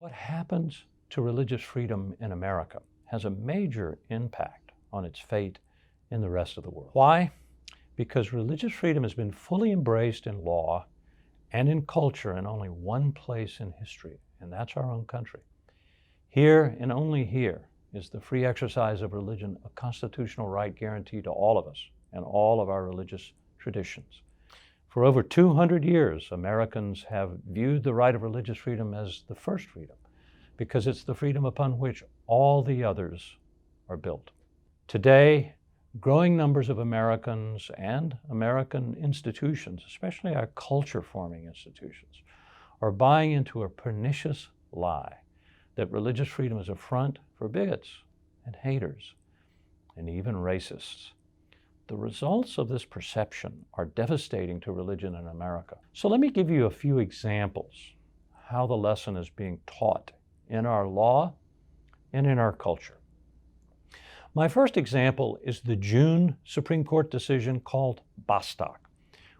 What happens to religious freedom in America has a major impact on its fate in the rest of the world. Why? Because religious freedom has been fully embraced in law and in culture in only one place in history, and that's our own country. Here and only here is the free exercise of religion a constitutional right guaranteed to all of us and all of our religious traditions. For over 200 years, Americans have viewed the right of religious freedom as the first freedom because it's the freedom upon which all the others are built. Today, growing numbers of Americans and American institutions, especially our culture-forming institutions, are buying into a pernicious lie that religious freedom is a front for bigots and haters and even racists. The results of this perception are devastating to religion in America. So let me give you a few examples how the lesson is being taught in our law and in our culture. My first example is the June Supreme Court decision called Bostock,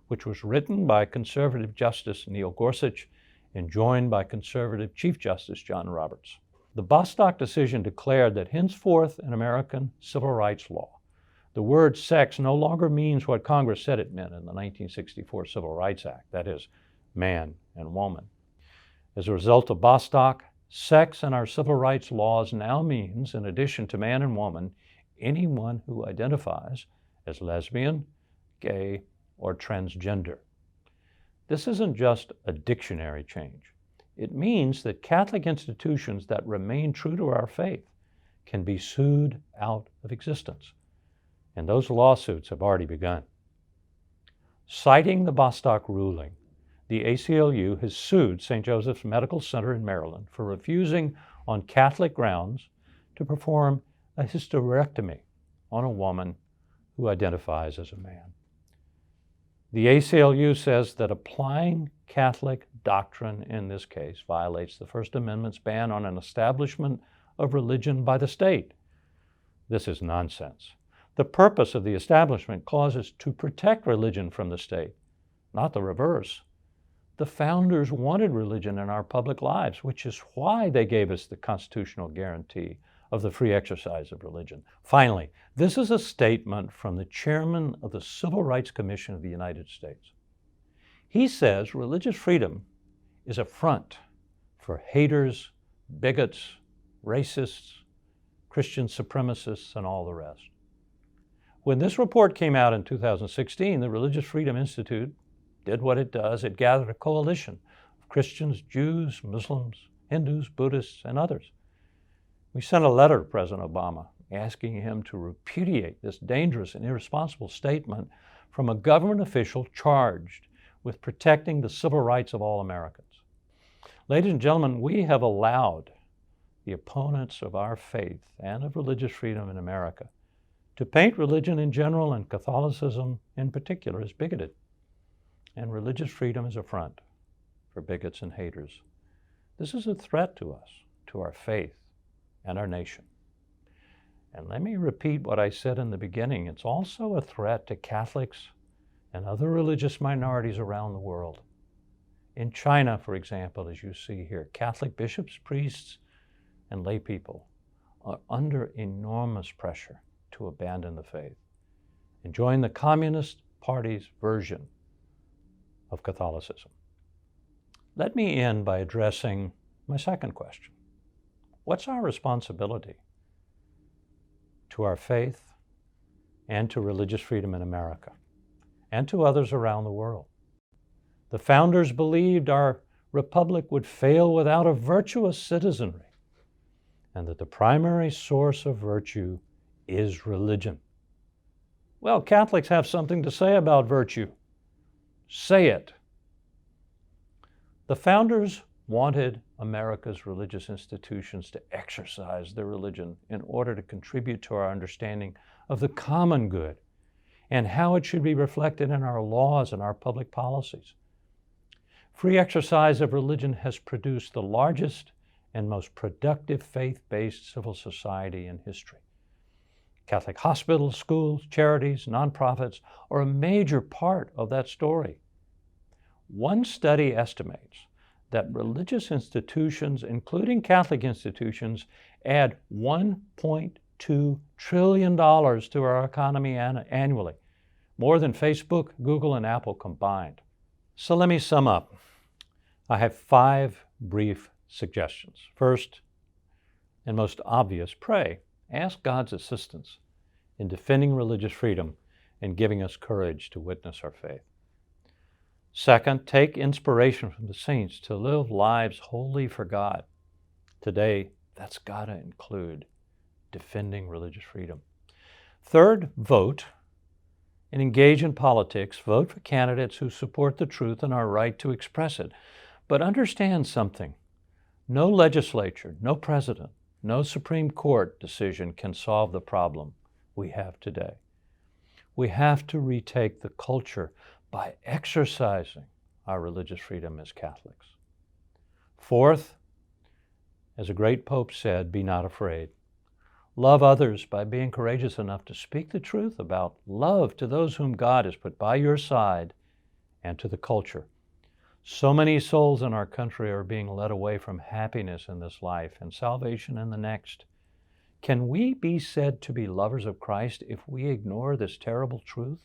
which was written by conservative Justice Neil Gorsuch and joined by conservative Chief Justice John Roberts. The Bostock decision declared that henceforth in American civil rights law, the word sex no longer means what Congress said it meant in the 1964 Civil Rights Act, that is, man and woman. As a result of Bostock, sex in our civil rights laws now means, in addition to man and woman, anyone who identifies as lesbian, gay, or transgender. This isn't just a dictionary change. It means that Catholic institutions that remain true to our faith can be sued out of existence. And those lawsuits have already begun. Citing the Bostock ruling, the ACLU has sued St. Joseph's Medical Center in Maryland for refusing on Catholic grounds to perform a hysterectomy on a woman who identifies as a man. The ACLU says that applying Catholic doctrine in this case violates the First Amendment's ban on an establishment of religion by the state. This is nonsense. The purpose of the Establishment Clause is to protect religion from the state, not the reverse. The founders wanted religion in our public lives, which is why they gave us the constitutional guarantee of the free exercise of religion. Finally, this is a statement from the chairman of the Civil Rights Commission of the United States. He says religious freedom is a front for haters, bigots, racists, Christian supremacists, and all the rest. When this report came out in 2016, the Religious Freedom Institute did what it does. It gathered a coalition of Christians, Jews, Muslims, Hindus, Buddhists, and others. We sent a letter to President Obama asking him to repudiate this dangerous and irresponsible statement from a government official charged with protecting the civil rights of all Americans. Ladies and gentlemen, we have allowed the opponents of our faith and of religious freedom in America to paint religion in general and Catholicism in particular as bigoted. And religious freedom is a front for bigots and haters. This is a threat to us, to our faith and our nation. And let me repeat what I said in the beginning. It's also a threat to Catholics and other religious minorities around the world. In China, for example, as you see here, Catholic bishops, priests, and lay people are under enormous pressure to abandon the faith and join the Communist Party's version of Catholicism. Let me end by addressing my second question. What's our responsibility to our faith and to religious freedom in America and to others around the world? The founders believed our republic would fail without a virtuous citizenry and that the primary source of virtue is religion. Well, Catholics have something to say about virtue. Say it. The founders wanted America's religious institutions to exercise their religion in order to contribute to our understanding of the common good and how it should be reflected in our laws and our public policies. Free exercise of religion has produced the largest and most productive faith-based civil society in history. Catholic hospitals, schools, charities, nonprofits are a major part of that story. One study estimates that religious institutions, including Catholic institutions, add $1.2 trillion to our economy annually, more than Facebook, Google, and Apple combined. So let me sum up. I have 5 brief suggestions. First, and most obvious, pray. Ask God's assistance in defending religious freedom and giving us courage to witness our faith. Second, take inspiration from the saints to live lives wholly for God. Today, that's got to include defending religious freedom. Third, vote and engage in politics. Vote for candidates who support the truth and our right to express it. But understand something. No legislature, no president, no Supreme Court decision can solve the problem we have today. We have to retake the culture by exercising our religious freedom as Catholics. Fourth, as a great pope said, be not afraid. Love others by being courageous enough to speak the truth about love to those whom God has put by your side and to the culture. So many souls in our country are being led away from happiness in this life and salvation in the next. Can we be said to be lovers of Christ if we ignore this terrible truth?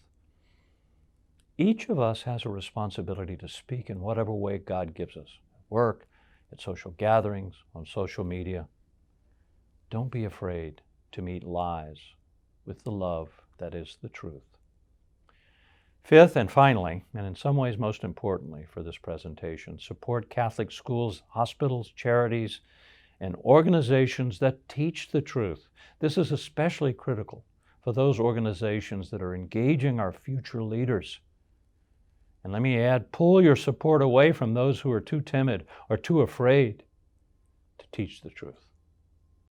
Each of us has a responsibility to speak in whatever way God gives us, at work, at social gatherings, on social media. Don't be afraid to meet lies with the love that is the truth. Fifth and finally, and in some ways most importantly for this presentation, support Catholic schools, hospitals, charities, and organizations that teach the truth. This is especially critical for those organizations that are engaging our future leaders. And let me add, pull your support away from those who are too timid or too afraid to teach the truth.